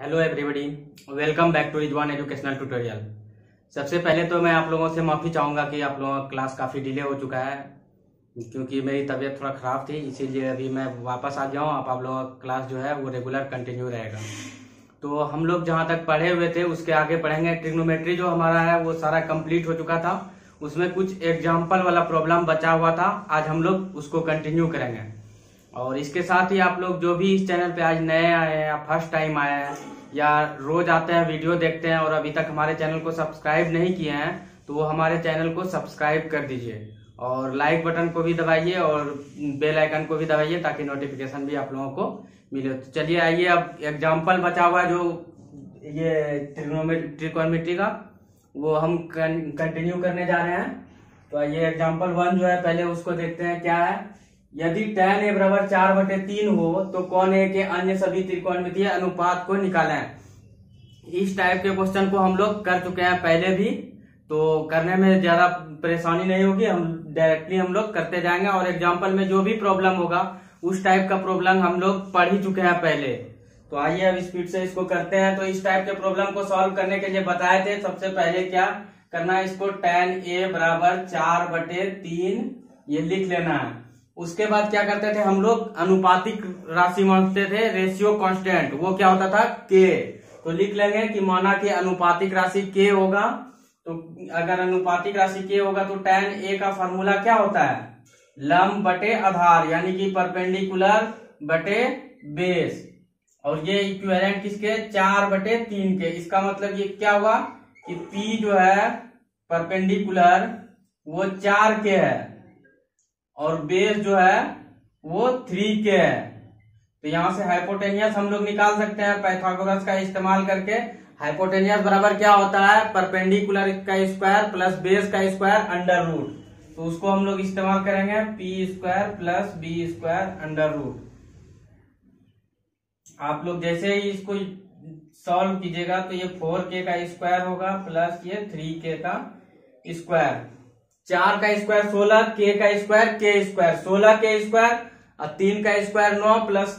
Hello everybody, welcome back to Rizwan educational tutorial. सबसे पहले तो मैं आप लोगों से माफ़ी चाहूँगा कि आप लोगों का क्लास काफ़ी डिले हो चुका है, क्योंकि मेरी तबीयत थोड़ा ख़राब थी, इसीलिए अभी मैं वापस आ गया हूँ। आप लोगों का क्लास जो है वो रेगुलर कंटिन्यू रहेगा। तो हम लोग जहाँ तक पढ़े हुए थे उसके आगे पढ़ेंगे। ट्रिग्नोमेट्री जो हमारा है वो सारा कंप्लीट हो चुका था, उसमें कुछ एग्जाम्पल वाला प्रॉब्लम बचा हुआ था, आज हम लोग उसको कंटिन्यू करेंगे। और इसके साथ ही आप लोग जो भी इस चैनल पे आज नए आए हैं या फर्स्ट टाइम आए हैं या रोज आते हैं वीडियो देखते हैं और अभी तक हमारे चैनल को सब्सक्राइब नहीं किए हैं, तो वो हमारे चैनल को सब्सक्राइब कर दीजिए और लाइक बटन को भी दबाइए और बेल आइकन को भी दबाइए ताकि नोटिफिकेशन भी आप लोगों को मिले। तो चलिए आइए, अब एग्जाम्पल बचा हुआ जो ये ट्रिग्नोमेट्री का वो हम कंटिन्यू करने जा रहे हैं। तो आइए एग्जाम्पल 1 जो है पहले उसको देखते हैं। क्या है, यदि tan a बराबर 4/3 हो तो कौन a के अन्य सभी त्रिकोणमितीय अनुपात को निकालें। इस टाइप के क्वेश्चन को हम लोग कर चुके हैं पहले भी, तो करने में ज्यादा परेशानी नहीं होगी, हम डायरेक्टली हम लोग करते जाएंगे। और एग्जाम्पल में जो भी प्रॉब्लम होगा उस टाइप का प्रॉब्लम हम लोग पढ़ ही चुके हैं पहले। तो आइए अब स्पीड से इसको करते हैं। तो इस टाइप के प्रॉब्लम को सॉल्व करने के लिए बताए थे, सबसे पहले क्या करना है, इसको tan a बराबर 4/3 ये लिख लेना है। उसके बाद क्या करते थे हम लोग, अनुपातिक राशि मानते थे, रेशियो कांस्टेंट, वो क्या होता था k। तो लिख लेंगे कि माना कि अनुपातिक राशि k होगा, तो अगर अनुपातिक राशि k होगा तो tan a का फॉर्मूला क्या होता है, लंब बटे आधार, यानी कि परपेंडिकुलर बटे बेस। और ये इक्विवेलेंट किसके, 4/3 के। इसका मतलब ये क्या हुआ कि p जो है परपेंडिकुलर वो 4 के है और बेस जो है वो 3 के है। तो यहां से हाइपोटेनियस हम लोग निकाल सकते हैं पाइथागोरस का इस्तेमाल करके। हाइपोटेनियस बराबर क्या होता है, परपेंडिकुलर का स्क्वायर प्लस बेस का स्क्वायर अंडर रूट। तो उसको हम लोग इस्तेमाल करेंगे, p² plus b² under root. आप लोग जैसे ही इसको सॉल्व कीजिएगा तो ये 4k का स्क्वायर होगा प्लस ये 3k का स्क्वायर। 4 का स्क्वायर 16, k का square k square 16 k square और 3 का स्क्वायर 9 प्लस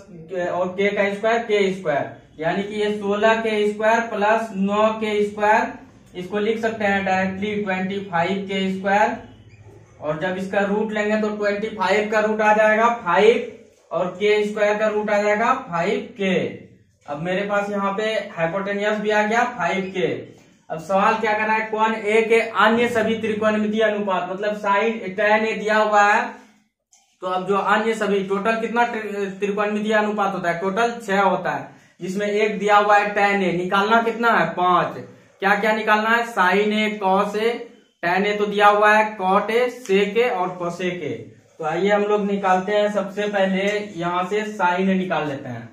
और k का स्क्वायर k स्क्वायर, यानी कि ये 16 k square plus 9 k square. इसको लिख सकते हैं डायरेक्टली 25 k स्क्वायर। और जब इसका रूट लेंगे तो 25 का रूट आ जाएगा 5 और k स्क्वायर का रूट आ जाएगा 5k। अब मेरे पास यहाँ पे हाइपोटेनियस भी आ गया 5k। अब सवाल क्या करना है, कौन a के अन्य सभी त्रिकोणमितीय अनुपात, मतलब साइन tan a दिया हुआ है, तो अब जो अन्य सभी टोटल कितना त्रिकोणमितीय अनुपात होता है, टोटल 6 होता है, जिसमें एक दिया हुआ है tan a, निकालना कितना है 5। क्या क्या निकालना है, sign a cos a, tan a तो दिया हुआ है cot a, sec a और cosec a। तो आइए हम लोग निकालते हैं। सबसे पहले यहां से साइन a निकाल लेते हैं।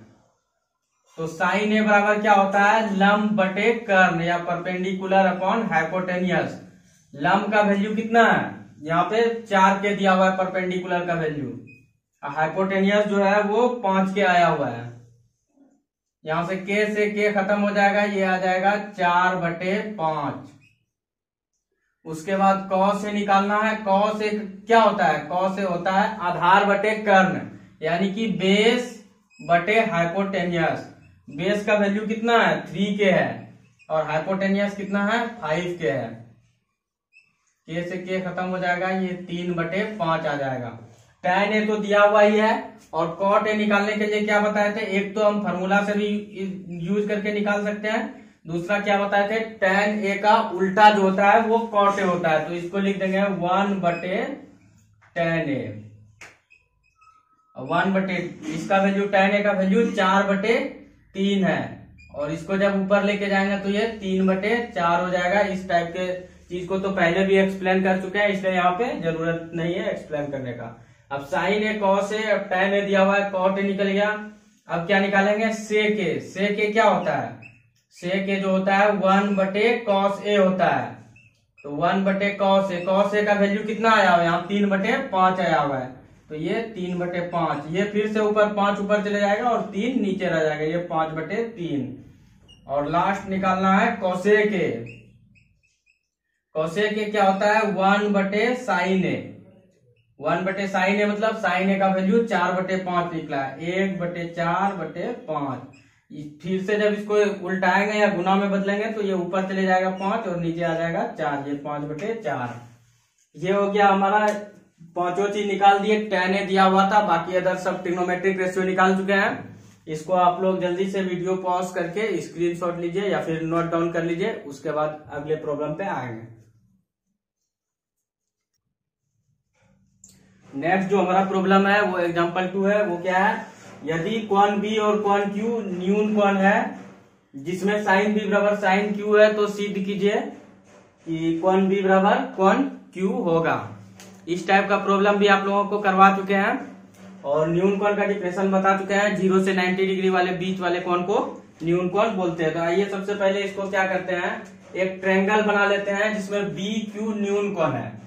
तो साइन a बराबर क्या होता है, लंब बटे कर्ण या परपेंडिकुलर अपॉन हाइपोटेनियस। लंब का वैल्यू कितना है, यहाँ पे 4 के दिया हुआ है परपेंडिकुलर का वैल्यू, हाइपोटेनियस जो है वो 5 के आया हुआ है। यहां से k खत्म हो जाएगा, ये आ जाएगा 4/5। उसके बाद cos से निकालना है। cos से क्या होता है, cos से होता है आधार बटे कर्ण, यानी कि बेस बटे हाइपोटेनियस। बेस का वैल्यू कितना है 3 के है और हाइपोटेनियस कितना है 5 के है। k से k खत्म हो जाएगा, ये 3/5 आ जाएगा। tan a तो दिया हुआ ही है और cot a निकालने के लिए क्या बताए थे, एक तो हम फार्मूला से भी यूज करके निकाल सकते हैं, दूसरा क्या बताए थे, tan a का उल्टा जो होता है वो cot a होता है। तो इसको लिख देंगे 1/tan a। 1/, इसका वैल्यू tan a का वैल्यू 4/3 है और इसको जब ऊपर लेके जाएंगे तो ये 3/4 हो जाएगा। इस टाइप के चीज को तो पहले भी एक्सप्लेन कर चुके हैं, इसलिए यहाँ पे जरूरत नहीं है एक्सप्लेन करने का। अब साइन a cos a, अब tan a दिया हुआ है cot a निकल गया। अब क्या निकालेंगे, sec a। sec a क्या होता है, sec a जो होता है 1/cos a होता है। तो 1/cos a, cos a का वैल्यू कितना आया हुआ है, यहाँ 3/5 आया हुआ है, तो ये 3/5। ये फिर से ऊपर 5 ऊपर चले जाएगा और 3 नीचे रह जाएगा, ये 5/3। और लास्ट निकालना है cosec a। cosec a क्या होता है 1/sin a। 1/sin a मतलब sin a का वैल्यू 4/5 निकला है, 1/4/5। फिर से जब इसको उल्टाएंगे या गुना में बदलेंगे तो ये ऊपर चले जाएगा 5 और नीचे आ जाएगा 4, ये 5/4। ये हो गया हमारा, पांचों चीज निकाल दिए। tan ए दिया हुआ था, बाकी अदर सब ट्रिग्नोमेट्रिक रेशियो निकाल चुके हैं। इसको आप लोग जल्दी से वीडियो पॉज करके स्क्रीनशॉट लीजिए या फिर नोट डाउन कर लीजिए, उसके बाद अगले प्रॉब्लम पे आएंगे। नेक्स्ट जो हमारा प्रॉब्लम है वो एग्जांपल 2 है। वो क्या है, यदि कोण बी और कोण क्यू न्यून कोण है जिसमें साइन बी बराबर साइन क्यू है, तो सिद्ध कीजिए कि कोण बी बराबर कोण क्यू होगा। इस टाइप का प्रॉब्लम भी आप लोगों को करवा चुके हैं और न्यून कोण का डिफिनेशन बता चुके हैं। 0 से 90 डिग्री वाले बीच वाले कोण को न्यून कोण बोलते हैं। तो आइए सबसे पहले इसको क्या करते हैं, एक ट्रायंगल बना लेते हैं जिसमें बी क्यू न्यून कोण है।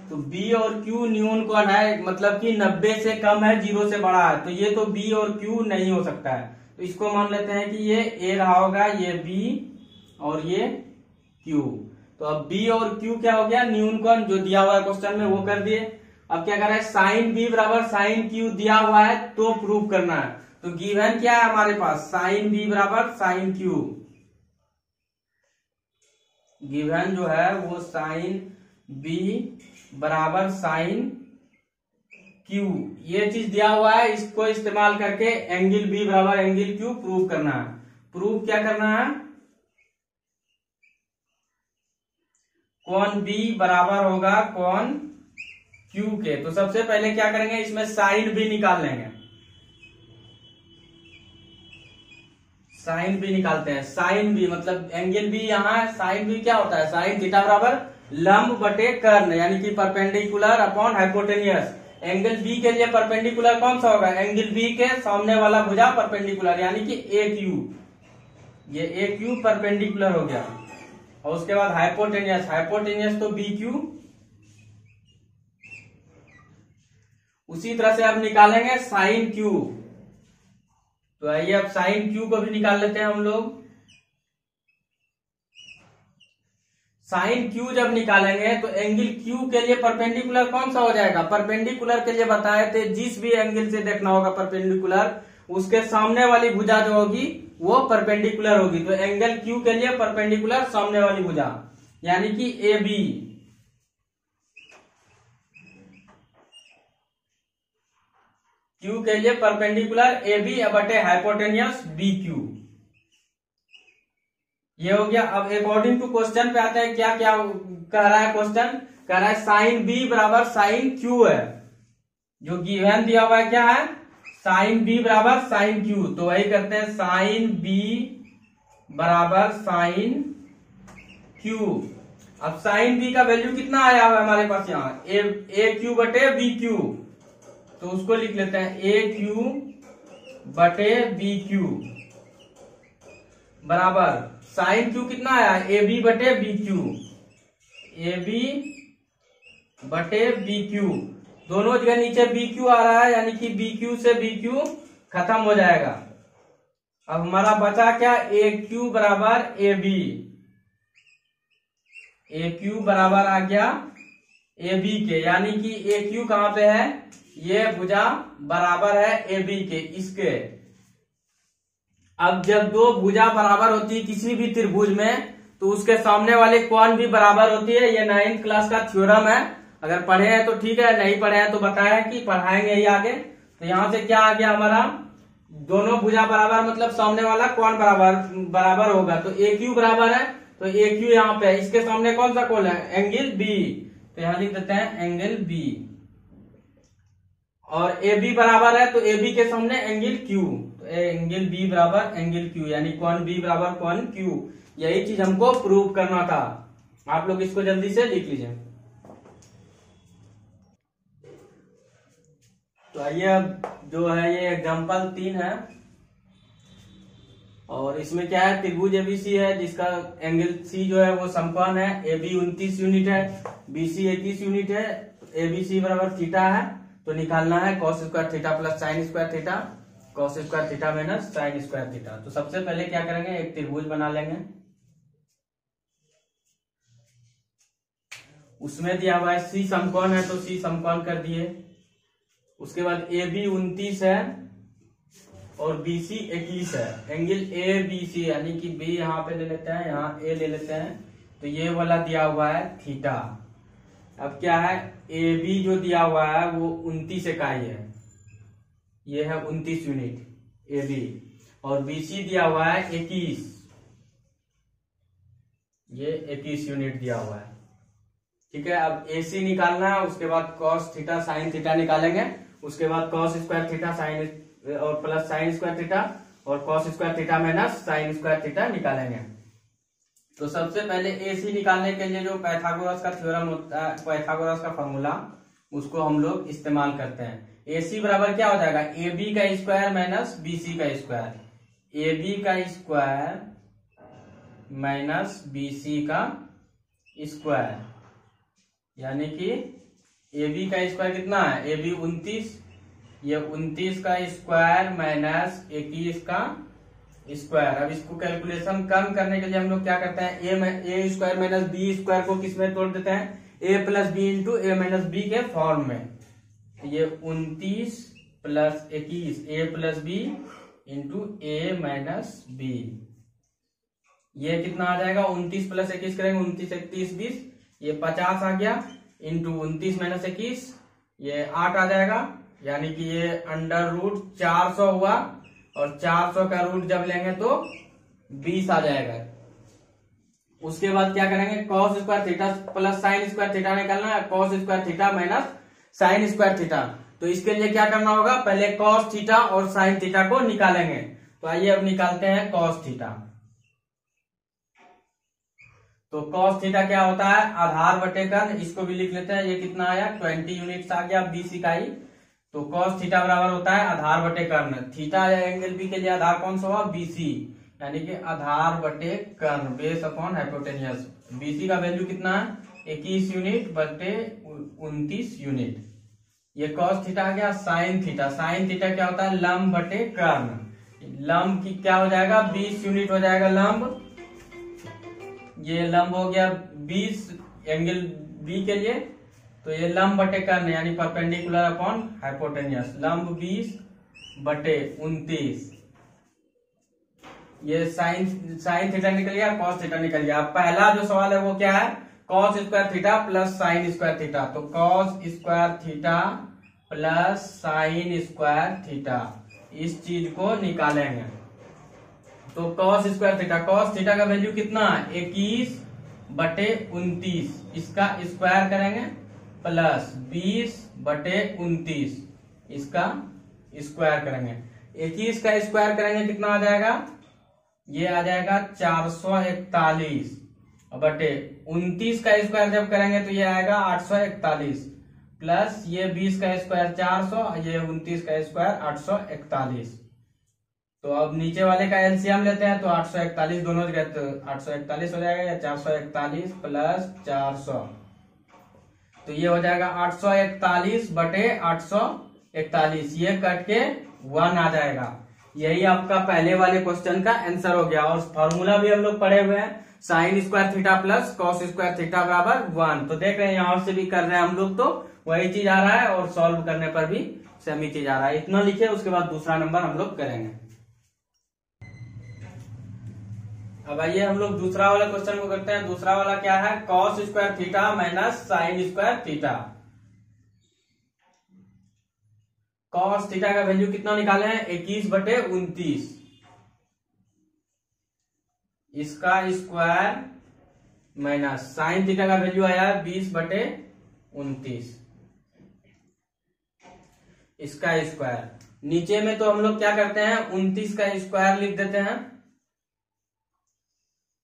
तो B और Q न्यून कोण है, मतलब कि 90 से कम है, 0 से बड़ा है। तो ये तो B और Q नहीं हो सकता है, तो इसको मान लेते हैं कि ये A रहा होगा, ये B और ये Q। तो अब B और Q क्या हो गया, न्यून कोण जो दिया हुआ है क्वेश्चन में वो कर दिए। अब क्या कर रहा है, साइन B बराबर साइन Q दिया हुआ है तो प्रूव करना है। तो गिवन क्या है हमारे पास, साइन B बराबर साइन Q। गिवन जो है वो साइन B बराबर साइन Q, ये चीज दिया हुआ है। इसको इस्तेमाल करके एंगल B बराबर एंगल Q प्रूव करना है। प्रूव क्या करना है, कोण B बराबर होगा कोण Q के। तो सबसे पहले क्या करेंगे, इसमें साइन B निकाल लेंगे। साइन B निकालते हैं। साइन B मतलब एंगल B यहाँ है, साइन B क्या होता है, साइन थीटा बराबर लंब बटे कर्ण, यानी कि perpendicular upon hypotenuse. Angle B के लिए परपेंडिकुलर कौन सा होगा, एंगल B के सामने वाला भुजा परपेंडिकुलर, यानी कि AQ। ये AQ परपेंडिकुलर हो गया। और उसके बाद हाइपोटेनियस, हाइपोटेनियस तो BQ। उसी तरह से अब निकालेंगे साइन Q। तो आइए अब साइन Q को भी निकाल लेते हैं हम लोग। साइन Q जब निकालेंगे तो एंगल Q के लिए परपेंडिकुलर कौन सा हो जाएगा, परपेंडिकुलर के लिए बताए थे जिस भी एंगल से देखना होगा परपेंडिकुलर, उसके सामने वाली भुजा जो होगी वो परपेंडिकुलर होगी। तो एंगल Q के लिए परपेंडिकुलर सामने वाली भुजा, यानी कि AB। Q के लिए परपेंडिकुलर AB बटे हाइपोटेनियस BQ। ये हो गया। अब अकॉर्डिंग टू क्वेश्चन पे आते हैं, क्या क्या कह रहा है क्वेश्चन, कह रहा है साइन B बराबर साइन Q है। जो गिवन दिया हुआ है क्या है, साइन B बराबर साइन Q। तो वही करते हैं, साइन B बराबर साइन Q। अब साइन B का वैल्यू कितना आया हुआ है हमारे पास यहाँ, AQ बटे BQ। तो उसको लिख लेते हैं, AQ बटे BQ बराबर साइन Q कितना आया, AB बटे BQ। AB बटे BQ, दोनों जगह नीचे BQ आ रहा है, यानी कि BQ से BQ खत्म हो जाएगा। अब हमारा बचा क्या, AQ बराबर AB। AQ बराबर आ गया AB के, यानी कि AQ कहां पे है, ये भुजा बराबर है AB के, इसके। अब जब दो भुजा बराबर होती है किसी भी त्रिभुज में, तो उसके सामने वाले कोण भी बराबर होती है। ये 9th क्लास का थ्योरम है, अगर पढ़े हैं तो ठीक है, नहीं पढ़े हैं तो बताया कि पढ़ाएंगे ही आगे। तो यहाँ से क्या आ गया हमारा, दोनों भुजा बराबर मतलब सामने वाला कोण बराबर होगा। तो AQ बराबर है, तो AQ यहाँ पे है, इसके सामने कौन सा कोण है, एंगल B। तो यहाँ लिख देते हैं एंगल B। और AB बराबर है, तो AB के सामने एंगल Q। एंगल B बराबर एंगल Q, यानी कोण B बराबर कोण Q। यही चीज हमको प्रूव करना था। आप लोग इसको जल्दी से लिख लीजिए। तो आइए अब जो है ये एग्जांपल 3 है, और इसमें क्या है, त्रिभुज ABC है जिसका एंगल C जो है वो समकोण है। AB 29 यूनिट है, BC 21 यूनिट है। ABC बराबर थीटा है, तो निकालना है cos square theta plus sine square theta, cos square theta minus sign square theta. तो सबसे पहले क्या करेंगे, एक त्रिभुज बना लेंगे। उसमें दिया हुआ है सी समकोण है तो सी समकोण कर दिए। उसके बाद ए बी 29 है और बी सी 21 है। एंगल ए बी सी यानी कि बी यहाँ पे ले लेते हैं, यहाँ ए ले लेते हैं, तो ये वाला दिया हुआ है थीटा। अब क्या है, ए बी जो दिया हुआ है वो 29 इकाई है, ये है 29 यूनिट ए बी, और बी सी दिया हुआ है 21, ये 21 यूनिट दिया हुआ है। ठीक है, अब ए सी निकालना है, उसके बाद कॉस थीटा साइन थीटा निकालेंगे, उसके बाद कॉस स्क्वायर थीटा साइन और प्लस साइन स्क्वायर थीटा और cos square theta minus sign square theta निकालेंगे। तो सबसे पहले ए सी निकालने के लिए जो पाइथागोरस का थ्योरम होता है, पाइथागोरस का फॉर्मूला, उसको हम लोग इस्तेमाल करते हैं। ए सी बराबर क्या हो जाएगा, ए बी का स्क्वायर माइनस बी सी का स्क्वायर, ए बी का स्क्वायर माइनस बी सी का स्क्वायर, यानी कि ए बी का स्क्वायर कितना है, ए बी 29, ये 29 का स्क्वायर माइनस 21 का स्क्वायर। अब इसको कैलकुलेशन कम करने के लिए हम लोग क्या करते हैं, ए स्क्वायर माइनस बी स्क्वायर को किस में तोड़ देते हैं, ए plus B into A minus B के फॉर्म में। ये 29 plus 21 A plus B into A minus B, ये कितना आ जाएगा, 29 प्लस 21 करेंगे 29 31 20, ये 50 आ गया, इंटू 29 माइनस 21 ये 8 आ जाएगा, यानी कि ये अंडर रूट 400 हुआ, और 400 का रूट जब लेंगे तो 20 आ जाएगा। उसके बाद क्या करेंगे, cos square theta plus sine square theta निकालना है, cos square theta minus sign square theta. तो इसके लिए क्या करना होगा, पहले कॉस थीटा और साइन थीटा को निकालेंगे। तो आइए अब निकालते हैं कॉस थीटा। तो कॉस थीटा क्या होता है, आधार बटे कर्ण, इसको भी लिख लेते हैं, ये कितना आया 20 यूनिट्स आ गया 20 इकाई। तो कॉस थीटा बराबर होता है आधार बटे कर्ण, थीटा एंगल बी के लिए आधार कौन सा हुआ, बीसी, यानी कि आधार बटे कर्ण बेस अपॉन हाइपोटेनियस। बीसी का वैल्यू कितना है 21 यूनिट बटे 29 यूनिट। ये कॉस थीटा आ गया। साइन थीटा, साइन थीटा क्या होता है, लंब बटे कर्ण, लंब की क्या हो जाएगा 20 यूनिट हो जाएगा लंब, ये लंब हो गया 20 एंगल बी के लिए, तो ये लंब बटे कर्ण यानी परपेंडिकुलर अपॉन हाइपोटेनियस, लंब 20 बटे 29, ये साइन थीटा निकल गया, कॉस थीटा निकल गया। अब पहला जो सवाल है वो क्या है, cos square theta plus sine square theta. तो cos square theta plus sine square theta, इस चीज को निकालेंगे। तो cos square theta, cos theta का वैल्यू कितना है 21 बटे 29, इसका स्क्वायर करेंगे, प्लस 20 बटे 29, इसका स्क्वायर करेंगे। 21 का स्क्वायर करेंगे कितना आ जाएगा, ये आ जाएगा 441 बटे 29 का स्क्वायर जब करेंगे तो ये आएगा 841, प्लस ये 20 का स्क्वायर 400, ये 29 का स्क्वायर 841। तो अब नीचे वाले का एलसीएम लेते हैं, तो 841 दोनों जगह तो 841 हो जाएगा, या 441 प्लस 400, तो ये हो जाएगा 841 बटे 841, ये कट के 1 आ जाएगा। यही आपका पहले वाले क्वेश्चन का आंसर हो गया। और फॉर्मूला भी हम लोग पढ़े हुए हैं, sign square theta plus cos square theta बराबर 1। तो देख रहे हैं यहां से भी कर रहे हैं हम लोग, तो वही चीज आ रहा है, और सॉल्व करने पर भी सेम ही चीज आ रहा है। इतना लिखे, उसके बाद दूसरा नंबर हम लोग करेंगे। अब आइए हम लोग दूसरा वाला क्वेश्चन को करते हैं। दूसरा वाला क्या है, cos square theta minus sign square theta. Cos theta का वैल्यू कितना निकाले हैं 21 बटे 29, इसका स्क्वायर माइनस साइन थीटा का वैल्यू आया 20 बटे 29, इसका स्क्वायर। नीचे में तो हम लोग क्या करते हैं 29 का स्क्वायर लिख देते हैं,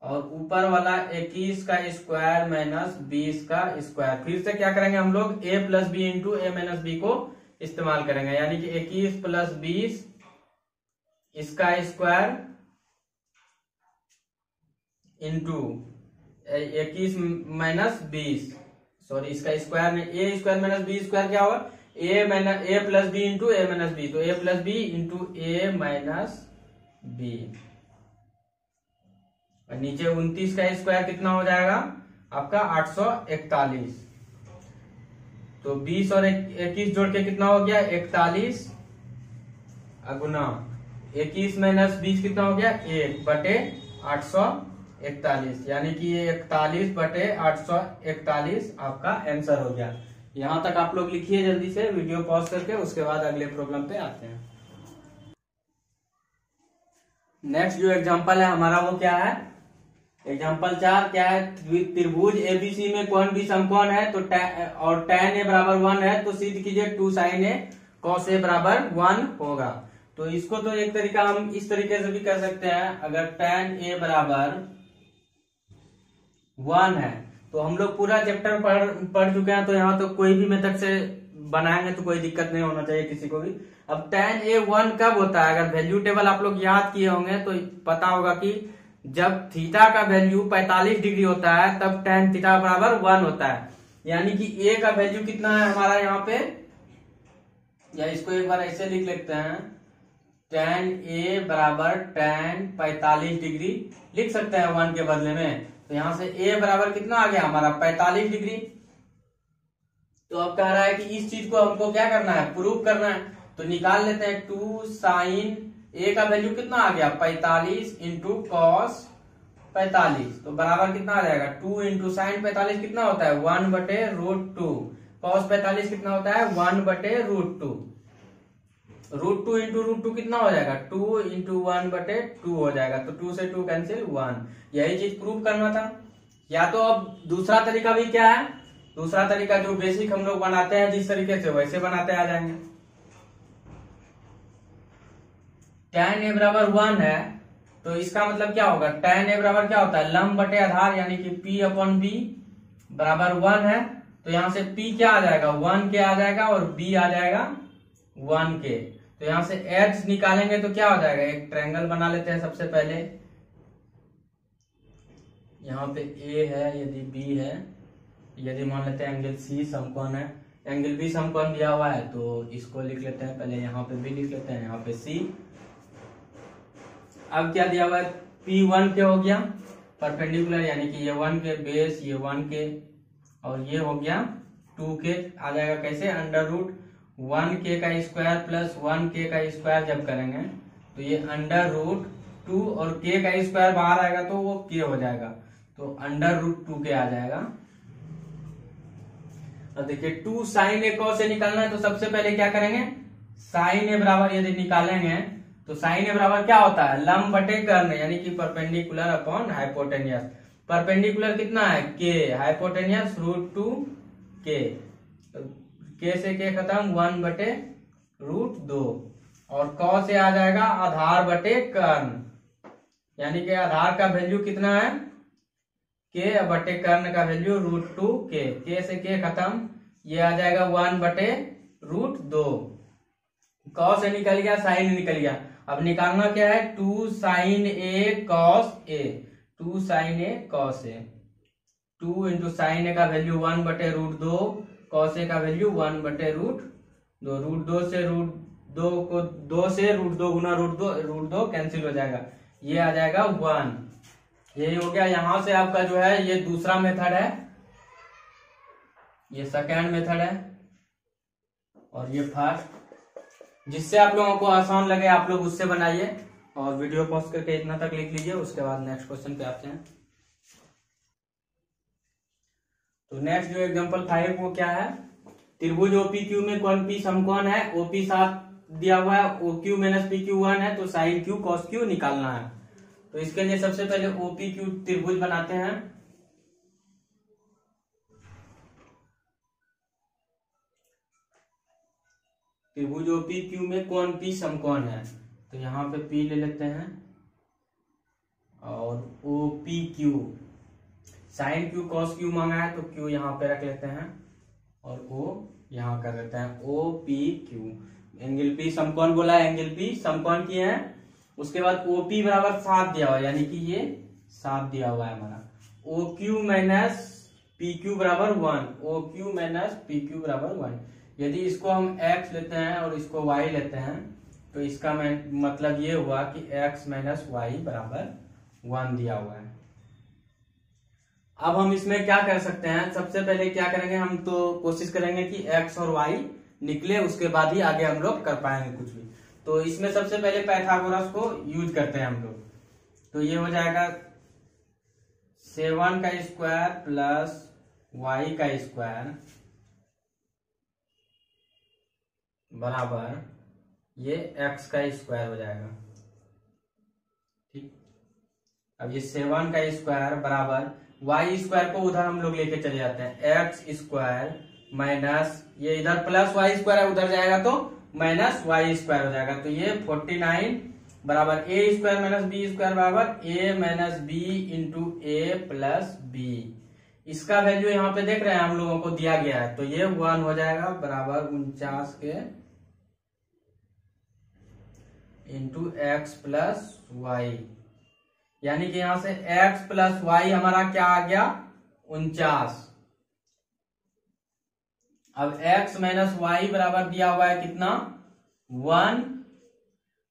और ऊपर वाला 21 का स्क्वायर माइनस 20 का स्क्वायर। फिर से क्या करेंगे हम लोग, a plus B into A minus B को इस्तेमाल करेंगे, यानी कि 21 प्लस 20 इसका स्क्वायर इंटू 21 माइनस 20, सॉरी इसका स्क्वायर में A square minus B square क्या होगा, A plus B into A minus B, तो A plus B into A minus B. नीचे 29 का स्क्वायर कितना हो जाएगा आपका 841, तो 20 और 21 जोड़ के कितना हो गया 41 गुना 21 माइनस 20 कितना हो गया 1/841, यानी कि ये 41/841 आपका आंसर हो गया। यहां तक आप लोग लिखिए जल्दी से, वीडियो पॉज करके, उसके बाद अगले प्रॉब्लम पे आते हैं। नेक्स्ट जो एग्जांपल है हमारा वो क्या है, एग्जांपल 4 क्या है, त्रिभुज एबीसी में कोण भी समकोण है तो और tan a बराबर 1 है तो सिद्ध कीजिए 2 sin a cos a बराबर 1 होगा। तो इसको तो एक तरीका हम इस तरीके से भी कर सकते हैं, अगर tan a बराबर 1 है तो हम लोग पूरा चैप्टर पढ़ चुके हैं, तो यहाँ तो कोई भी मेथड से बनाएंगे तो कोई दिक्कत नहीं होना चाहिए किसी को भी। अब tan a 1 कब होता है, अगर वैल्यू टेबल आप लोग याद किए होंगे तो पता होगा कि जब थीटा का वैल्यू 45 डिग्री होता है तब tan थीटा बराबर 1 होता है, यानी कि a का वैल्यू कितना है हमारा यहाँ पे, या इसको एक बार ऐसे लिख लेते हैं, tan a बराबर tan 45 डिग्री लिख सकते हैं 1 के बदले में। तो यहां से a बराबर कितना आ गया हमारा 45 डिग्री। तो अब कह रहा है कि इस चीज को हमको क्या करना है, प्रूव करना है, तो निकाल लेते हैं 2 sin a का वैल्यू कितना आ गया 45 इंटू कॉस 45, तो बराबर कितना आ जाएगा 2 इंटू साइन 45 कितना होता है 1/√2, कॉस 45 कितना होता है 1/√2, √2 इंटू √2 कितना हो जाएगा 2 इंटू 1/2 हो जाएगा, तो 2 से 2 कैंसिल 1। यही चीज प्रूव करना था। या तो अब दूसरा तरीका भी क्या है, दूसरा तरीका जो बेसिक हम लोग बनाते हैं जिस तरीके से वैसे बनाते आ जाएंगे। tan a बराबर 1 है तो इसका मतलब क्या होगा, tan a बराबर क्या होता है लंब बटे आधार, यानी कि p/b बराबर 1 है, तो यहां से p क्या आ जाएगा 1 के आ जाएगा और b आ जाएगा 1 के। तो यहां से x निकालेंगे तो क्या हो जाएगा, एक ट्रायंगल बना लेते हैं सबसे पहले। यहाँ पे a है, यदि b है, यदि मान लेते हैं एंगल c समकोण है, एंगल b समकोण दिया हुआ है तो इसको लिख लेते हैं पहले, यहाँ पे b लिख लेते हैं, यहाँ पे c। अब क्या दिया हुआ है P1 के हो गया परपेंडिकुलर, यानी कि ये 1 के बेस, ये 1 के, और ये हो गया 2 के आ जाएगा, कैसे √1k का स्क्वायर प्लस 1k का स्क्वायर जब करेंगे तो ये √2 और k का स्क्वायर बाहर आएगा तो वो k हो जाएगा, तो √2k आ जाएगा। अब देखिए 2 sin a cos a निकालना है तो सबसे पहले क्या करेंगे, sin a बराबर यदि निकालेंगे तो sin a बराबर क्या होता है लंब बटे कर्ण, यानी कि परपेंडिकुलर अपॉन हाइपोटेनियस। परपेंडिकुलर कितना है k, हाइपोटेनियस √2k, k से k खत्म 1/√2, और cos a आ जाएगा आधार बटे कर्ण, यानी कि आधार का वैल्यू कितना है k बटे कर्ण का वैल्यू √2k, k से k खत्म, ये आ जाएगा 1/√2, cos a निकल गया, sin a निकल गया। अब निकालना क्या है 2 sin a cos a, 2 sin a cos a, 2 into sine A का वैल्यू 1/√2, cos a का वैल्यू 1/√2, √2 से √2 को 2 से √2 गुना √2 कैंसिल हो जाएगा, ये आ जाएगा 1। यही हो गया। यहां से आपका जो है ये दूसरा मेथड है, ये सेकेंड मेथड है, और ये फर्स्ट। जिससे आप लोगों को आसान लगे आप लोग उससे बनाइए, और वीडियो पॉज करके इतना तक लिख लीजिए, उसके बाद नेक्स्ट क्वेश्चन पे आते हैं। तो नेक्स्ट जो एग्जांपल 5 वो क्या है, त्रिभुज OPQ में कोण P समकोण है, OP 7 दिया हुआ है, OQ माइनस PQ 1 है, तो sin Q cos Q निकालना है। तो इसके लिए सबसे पहले OPQ त्रिभुज बनाते हैं। त्रिभुज OPQ में कोण P समकोण है, तो यहाँ पे P ले लेते हैं, और OPQ sin Q cos Q मांगा है तो Q यहाँ पे रख लेते हैं, और O यहाँ कर देते हैं OPQ। एंगल P समकोण बोला है, एंगल P समकोण किए हैं। उसके बाद OP बराबर 7 दिया हुआ है, यानी कि ये 7 दिया हुआ है हमारा। OQ माइनस PQ बराबर 1, OQ माइनस PQ बराबर 1। यदि इसको हम x लेते हैं और इसको y लेते हैं तो इसका मतलब ये हुआ कि x माइनस वाई बराबर 1 दिया हुआ है। अब हम इसमें क्या कर सकते हैं, सबसे पहले क्या करेंगे, हम तो कोशिश करेंगे कि x और y निकले, उसके बाद ही आगे हम लोग कर पाएंगे कुछ भी। तो इसमें सबसे पहले पाइथागोरस को यूज करते हैं हम लोग। तो ये हो जाएगा 7 का स्क्वायर प्लस y का स्क्वायर बराबर ये x का स्क्वायर हो जाएगा। ठीक, अब ये 7 का स्क्वायर बराबर y स्क्वायर को उधर हम लोग लेके चले जाते हैं, x स्क्वायर माइनस ये इधर प्लस y स्क्वायर है, उधर जाएगा तो माइनस y स्क्वायर हो जाएगा। तो ये 49 बराबर a square minus b square बराबर a minus B into A plus B. इसका वैल्यू यहाँ पे देख रहे हैं हम लोगों को दिया गया है, तो ये 1 हो जाएगा बराबर 49 के इंटू एक्स प्लस वाई, यानी कि यहां से x प्लस वाई हमारा क्या आ गया 49। अब x माइनस वाई बराबर दिया हुआ है कितना 1,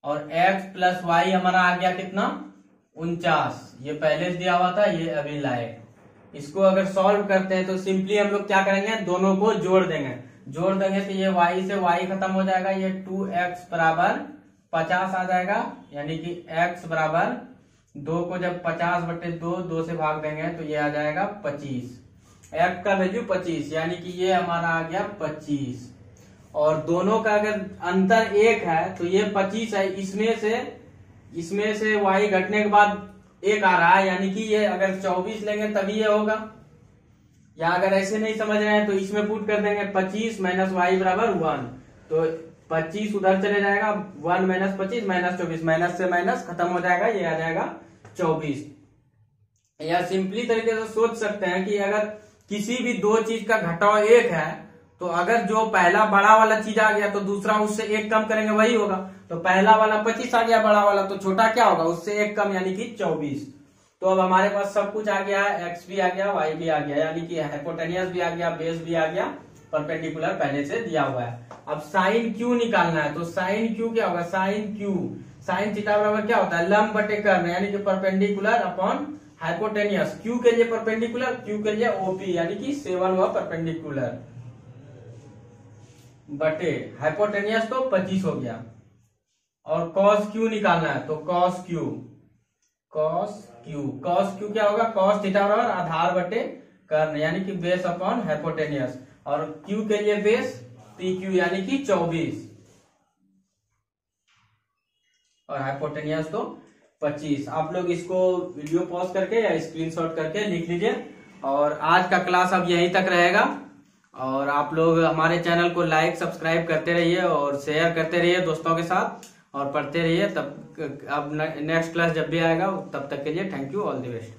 और x प्लस वाई हमारा आ गया कितना 49। ये पहले से दिया हुआ था, ये अभी लाए। इसको अगर सॉल्व करते हैं तो सिंपली हम लोग क्या करेंगे, दोनों को जोड़ देंगे। जोड़ देंगे तो ये y से y खत्म हो जाएगा, ये 2x बराबर 50 आ जाएगा, यानी कि x बराबर 2 को जब 50/2 2 से भाग देंगे तो ये आ जाएगा 25। x का वैल्यू 25, यानी कि ये हमारा आ गया 25। और दोनों का अगर अंतर 1 है तो ये 25 है, इसमें से y घटने के बाद 1 आ रहा है, यानी कि ये अगर 24 लेंगे तभी ये होगा। या अगर ऐसे नहीं समझ रहे हैं तो इसमें पुट कर देंगे 25 माइनस वाई बराबर 1, तो 25 उधर चले जाएगा, 1 माइनस 25 माइनस 24, माइनस से माइनस खत्म हो जाएगा, ये आ जाएगा 24। या सिंपली तरीके से सोच सकते हैं कि अगर किसी भी दो चीज का घटाव 1 है, तो अगर जो पहला बड़ा वाला चीज आ गया तो दूसरा उससे 1 कम करेंगे वही होगा। तो पहला वाला 25 आ गया बड़ा वाला, तो छोटा क्या होगा उससे 1 कम, यानी कि 24। तो अब हमारे पास सब कुछ आ गया है, x भी आ गया y भी आ गया, यानी कि हाइपोटेनियस भी आ गया, बेस भी आ गया, परपेंडिकुलर पहले से दिया हुआ है। अब साइन क्यू निकालना है, तो साइन क्यू क्या होगा, साइन क्यू साइन थीटा बराबर क्या होता है लंब बटे कर्ण, यानी कि परपेंडिकुलर अपॉन हाइपोटेनियस। क्यू के लिए परपेंडिकुलर, क्यू के लिए ओपी, यानी कि 7 हुआ परपेंडिकुलर बटे हाइपोटेनियस तो 25 हो गया। और कॉस क्यू निकालना है, तो कॉस क्यू क्या होगा, कॉस थीटा बराबर आधार बटे कर्ण, यानी कि बेस अपॉन हाइपोटेनियस। और क्यू के लिए बेस पी क्यू, यानी कि 24, और हाइपोटेनियस तो 25। आप लोग इसको वीडियो पॉज करके या स्क्रीनशॉट करके लिख लीजिए। और आज का क्लास अब यहीं तक रहेगा, और आप लोग हमारे चैनल को लाइक सब्सक्राइब करते रहिए और शेयर करते रहिए दोस्तों के साथ, और पढ़ते रहिए। तब अब नेक्स्ट क्लास जब भी आएगा तब तक के लिए thank you, all the best.